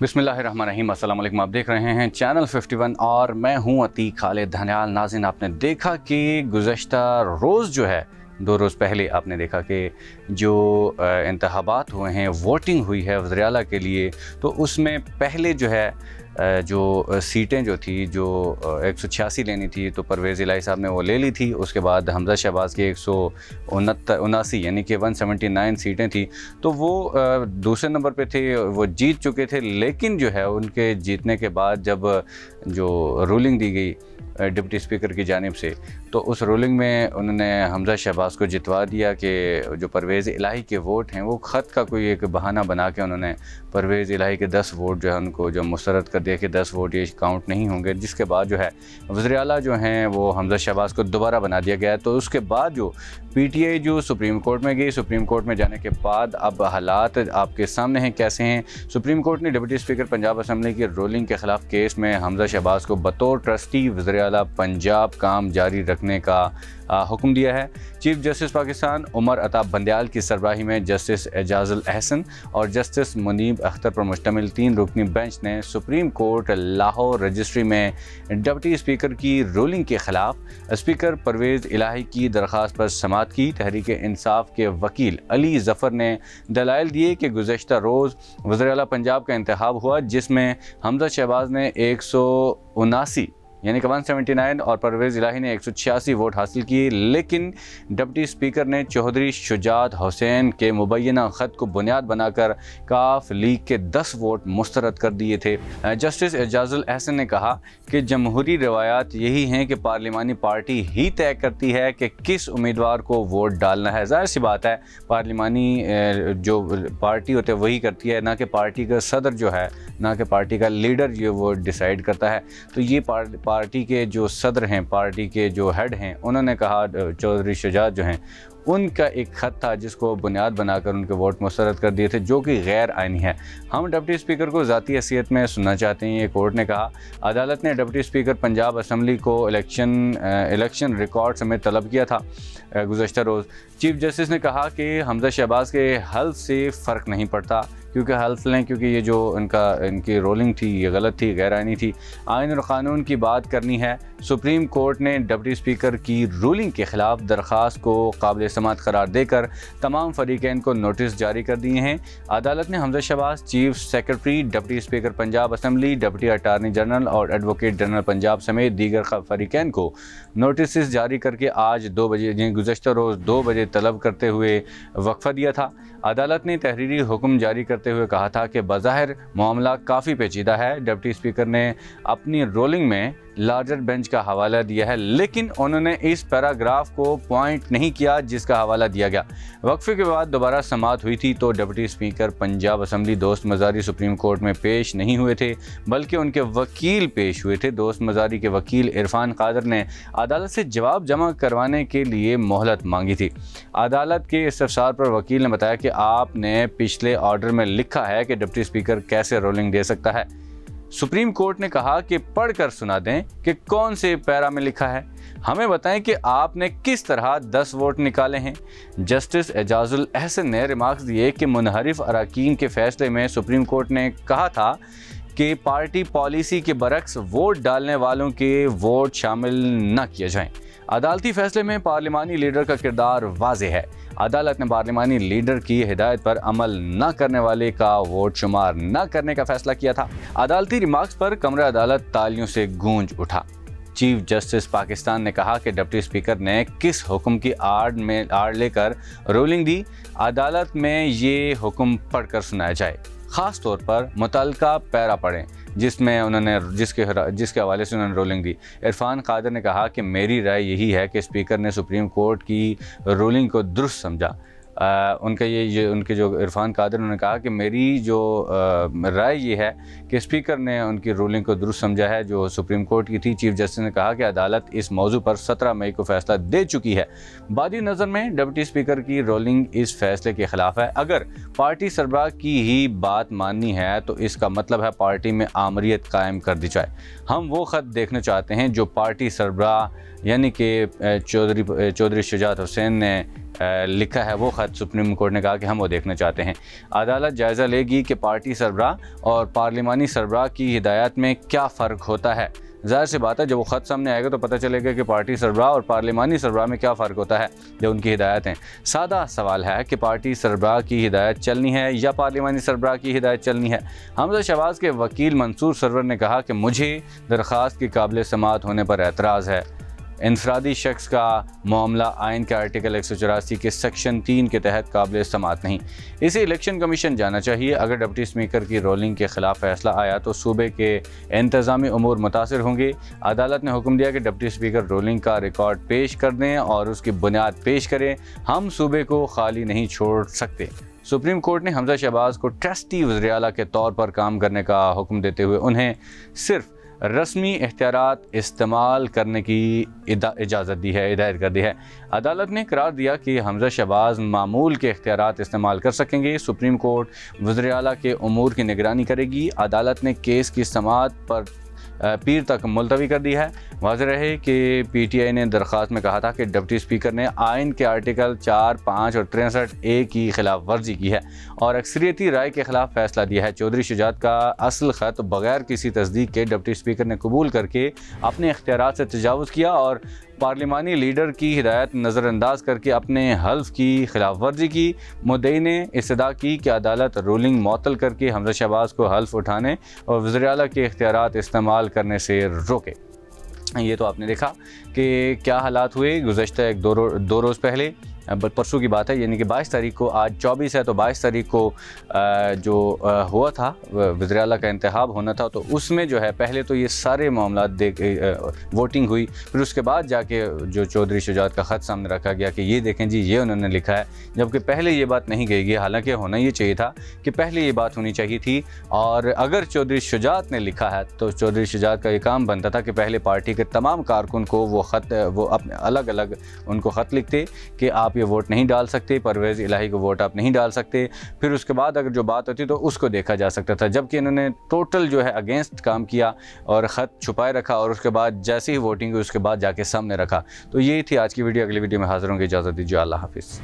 बिस्मिल्लाहिर्रहमानिर्रहीम। अस्सलाम वालेकुम। आप देख रहे हैं चैनल 51 और मैं हूं अतीक खालिद धनियाल। नाज़रीन, आपने देखा कि गुज़श्ता रोज़ जो है 2 रोज़ पहले आपने देखा कि जो इंतखाबात हुए हैं, वोटिंग हुई है वज़ीर आला के लिए, तो उसमें पहले जो है जो सीटें जो थी जो 186 लेनी थी तो परवेज़ इलाही साहब ने वो ले ली थी। उसके बाद हमज़ा शहबाज़ की 179 यानी कि 179 सीटें थी, तो वो दूसरे नंबर पे थे, वो जीत चुके थे। लेकिन जो है उनके जीतने के बाद जब जो रूलिंग दी गई डिप्टी स्पीकर की जानिब से, तो उस रूलिंग में उन्होंने हमज़ा शहबाज़ को जितवा दिया कि जो परवेज़ इलाही के वोट हैं वो ख़त का कोई एक बहाना बना के उन्होंने परवेज़ इलाही के 10 वोट जो है उनको जो मुस्तरद कर दिया कि 10 वोट ये काउंट नहीं होंगे। जिसके बाद जो है वज़ीर आला जो हैं वो हमज़ा शहबाज़ को दोबारा बना दिया गया। तो उसके बाद जो PTI जो सुप्रीम कोर्ट में गई, सुप्रीम कोर्ट में जाने के बाद अब हालात आपके सामने हैं कैसे हैं। सुप्रीम कोर्ट ने डिप्टी स्पीकर पंजाब असम्बली की रूलिंग के ख़िलाफ़ केस में हमज़ा शहबाज़ को बतौर ट्रस्टी वज़ीर आला पंजाब काम जारी रखने का हुक्म दिया है। चीफ जस्टिस पाकिस्तान उमर अता बंदयाल की सरबराही में जस्टिस एजाजुल अहसन और जस्टिस मुनीब अख्तर पर मुश्तमिल 3 रुकनी बेंच ने सुप्रीम कोर्ट लाहौर रजिस्ट्री में डिप्टी स्पीकर की रूलिंग के ख़िलाफ़ स्पीकर परवेज़ इलाही की दरख्वास्त पर समाअत की। तहरीक इंसाफ के वकील अली ज़फ़र ने दलाइल दिए कि गुज़श्ता रोज़ वज़ीर आला पंजाब का इंतखाब हुआ, जिसमें हमज़ा शहबाज़ ने 179 यानी कि 179 और परवेज़ इलाही ने 186 वोट हासिल किए। लेकिन डिप्टी स्पीकर ने चौधरी शुजात हुसैन के मुबैना ख़त को बुनियाद बनाकर काफ लीग के 10 वोट मुस्तरद कर दिए थे। जस्टिस एजाजुल अहसन ने कहा कि जमहूरी रवायात यही हैं कि पार्लिमानी पार्टी ही तय करती है कि किस उम्मीदवार को वोट डालना है। ज़ाहिर सी बात है, पार्लिमानी जो पार्टी होती है वही करती है, ना कि पार्टी का सदर जो है, ना कि पार्टी का लीडर ये वो डिसाइड करता है। तो ये पार्टी के जो सदर हैं, पार्टी के जो हेड हैं, उन्होंने कहा, चौधरी शुजात जो हैं, उनका एक ख़त था जिसको बुनियाद बनाकर उनके वोट मुस्तरद कर दिए थे, जो कि गैर आइनी है। हम डिप्टी स्पीकर को ज़ाती हैसियत में सुनना चाहते हैं, ये कोर्ट ने कहा। अदालत ने डिप्टी स्पीकर पंजाब असम्बली को इलेक्शन रिकॉर्ड समेत तलब किया था। गुज़श्ता रोज़ चीफ जस्टिस ने कहा कि हमज़ा शहबाज़ के हल्फ से फ़र्क नहीं पड़ता, क्योंकि हल्फ लें, क्योंकि ये जो इनकी रोलिंग थी ये गलत थी, गैर आइनी थी। आइन और क़ानून की बात करनी है। सुप्रीम कोर्ट ने डिप्टी स्पीकर की रूलिंग के ख़िलाफ़ दरख्वास्त को काबिल समाअत करार देकर तमाम फ़रीक़ैन को नोटिस जारी कर दिए हैं। अदालत ने Hamza Shahbaz, chief secretary, deputy speaker Punjab assembly, deputy attorney general और एडवोकेट जनरल पंजाब समेत दीगर फ़रीक़ैन को नोटिस जारी करके आज 2 बजे गुज़श्ता रोज़ 2 बजे तलब करते हुए वक्फ़ा दिया था। अदालत ने तहरीरी हुक्म जारी करते हुए कहा था कि बज़ाहिर मामला काफ़ी पेचीदा है। डिप्टी स्पीकर ने अपनी रोलिंग में लार्जर बेंच का हवाला दिया है, लेकिन उन्होंने इस पैराग्राफ को पॉइंट नहीं किया जिसका हवाला दिया गया। वक्फे के बाद दोबारा समाअत हुई थी तो डिप्टी स्पीकर पंजाब असम्बली दोस्त मज़ारी सुप्रीम कोर्ट में पेश नहीं हुए थे, बल्कि उनके वकील पेश हुए थे। दोस्त मज़ारी के वकील इरफान कादर ने अदालत से जवाब जमा करवाने के लिए मोहलत मांगी थी। अदालत के इस्तफसार पर वकील ने बताया कि आपने पिछले ऑर्डर में लिखा है कि डिप्टी स्पीकर कैसे रोलिंग दे सकता है। सुप्रीम कोर्ट ने कहा कि पढ़कर सुना दें कि कौन से पैरा में लिखा है, हमें बताएं कि आपने किस तरह 10 वोट निकाले हैं। जस्टिस एजाजुल अहसन ने रिमार्क्स दिए कि मुनहरिफ अराकीन के फैसले में सुप्रीम कोर्ट ने कहा था कि पार्टी पॉलिसी के बरक्स वोट डालने वालों के वोट शामिल न किए जाएं। अदालती फैसले में पार्लिमानी लीडर का किरदार वाज़ेह है। अदालत ने पार्लिमानी लीडर की हिदायत पर अमल न करने वाले का वोट शुमार न करने का फैसला किया था। अदालती रिमार्क्स पर कमरा अदालत तालियों से गूंज उठा। चीफ जस्टिस पाकिस्तान ने कहा कि डिप्टी स्पीकर ने किस हुक्म की आड़ लेकर रूलिंग दी। अदालत में ये हुक्म पढ़कर सुनाया जाए, ख़ास तौर पर मुतल्लिका पैरा पढ़ें जिसमें उन्होंने जिसके हवाले से उन्होंने रूलिंग दी। इरफान कादर ने कहा कि मेरी राय यही है कि स्पीकर ने सुप्रीम कोर्ट की रूलिंग को दुरुस्त समझा। उनके जो इरफान कादर उन्होंने कहा कि मेरी जो राय ये है कि स्पीकर ने उनकी रूलिंग को दुरुस्त समझा है जो सुप्रीम कोर्ट की थी। चीफ जस्टिस ने कहा कि अदालत इस मौजू पर 17 मई को फैसला दे चुकी है। बादी नज़र में डिप्टी स्पीकर की रूलिंग इस फैसले के ख़िलाफ़ है। अगर पार्टी सरबराह की ही बात माननी है तो इसका मतलब है पार्टी में आमरीत कायम कर दी जाए। हम वो ख़त देखना चाहते हैं जो पार्टी सरबराह यानी कि चौधरी शुजात हुसैन ने لکھا ہے وہ خط سپریم کورٹ نے کہا کہ ہم وہ دیکھنا چاہتے ہیں۔ عدالت جائزہ لے گی کہ پارٹی سربراہ اور پارلیمانی سربراہ کی ہدایات میں کیا فرق ہوتا ہے۔ ظاہر سی بات ہے جب وہ خط سامنے آئے گا تو پتہ چلے گا کہ پارٹی سربراہ اور پارلیمانی سربراہ میں کیا فرق ہوتا ہے جو ان کی ہدایت ہیں۔ سادہ سوال ہے کہ پارٹی سربراہ کی ہدایت چلنی ہے یا پارلیمانی سربراہ کی ہدایت چلنی ہے۔ حمزہ شہباز کے وکیل منصور سرور نے کہا کہ مجھے درخواست کے قابل سماعت ہونے پر اعتراض ہے۔ انفرادی شخص کا معاملہ آئین کے آرٹیکل 184 کے سیکشن 3 کے تحت قابل سماعت نہیں۔ اسے الیکشن کمیشن جانا چاہیے۔ اگر ڈپٹی اسپیکر کی رولنگ کے خلاف فیصلہ آیا تو صوبے کے انتظامی امور متاثر ہوں گے۔ عدالت نے حکم دیا کہ ڈپٹی اسپیکر رولنگ کا ریکارڈ پیش کر دیں اور اس کی بنیاد پیش کریں۔ ہم صوبے کو خالی نہیں چھوڑ سکتے۔ سپریم کورٹ نے حمزہ شہباز کو ٹرسٹی وزیر اعلیٰ کے طور پر کام کرنے کا حکم دیتے ہوئے انہیں صرف رسمی اختیارات استعمال کرنے کی اجازت دی ہے، ہدایت کر دی ہے۔ عدالت نے قرار دیا کہ حمزہ شہباز معمول کے اختیارات استعمال کر سکیں گے۔ سپریم کورٹ وزیر اعلیٰ کے امور کی نگرانی کرے گی۔ عدالت نے کیس کی سماعت پر پیر تک ملتوی کر دی ہے۔ واضح رہے کہ پی ٹی آئی نے درخواست میں کہا تھا کہ ڈپٹی اسپیکر نے آئین کے آرٹیکل 4, 5 اور 63A کی خلاف ورزی کی ہے اور اکثریتی رائے کے خلاف فیصلہ دیا ہے۔ چودھری شجاعت کا اصل خط بغیر کسی تصدیق کے ڈپٹی اسپیکر نے قبول کر کے اپنے اختیارات سے تجاوز کیا اور پارلیمانی لیڈر کی ہدایت نظر انداز کر کے اپنے حلف کی خلاف ورزی کی۔ مدعی نے استدعا کی کہ عدالت رولنگ معطل کر کے حمزہ شہباز کو حلف اٹھانے اور وزیر اعلیٰ کے اختیارات استعمال کرنے سے روکے۔ یہ تو آپ نے دیکھا کہ کیا حالات ہوئے گزشتہ دو روز پہلے، پرسوں کی بات ہے، یعنی کہ 22 تاریخ کو، آج 24 ہے تو 22 تاریخ کو جو ہوا تھا وزیر اعلیٰ کا انتخاب ہونا تھا، تو اس میں جو ہے پہلے تو یہ سارے معاملات ووٹنگ ہوئی، پھر اس کے بعد جا کے جو چودھری شجاعت کا خط سامنے رکھا گیا کہ یہ دیکھیں جی یہ انہوں نے لکھا ہے، جبکہ پہلے یہ بات نہیں کہی گئی۔ حالانکہ ہونا یہ چاہیے تھا کہ پہلے یہ بات ہونی چاہیے تھی، اور اگر چودھری شجاعت نے لکھا ہے تو چودھری شجاعت کا یہ کام بنتا تھا کہ پہلے پارٹی کے تمام کارکن کو وہ اپنے الگ الگ ان کو خط لکھتے کہ آپ یہ ووٹ نہیں ڈال سکتے، پرویز الہی کو ووٹ آپ نہیں ڈال سکتے، پھر اس کے بعد اگر جو بات ہوتی تو اس کو دیکھا جا سکتا تھا، جبکہ انہوں نے ٹوٹل جو ہے اگینسٹ کام کیا اور خط چھپائے رکھا، اور اس کے بعد جیسے ہی ووٹنگ ہوئی اس کے بعد جا کے سامنے رکھا۔ تو یہ تھی آج کی ویڈیو، اگلی ویڈیو میں حاضر ہوں گے، اجازت دیجیے، اللہ حافظ۔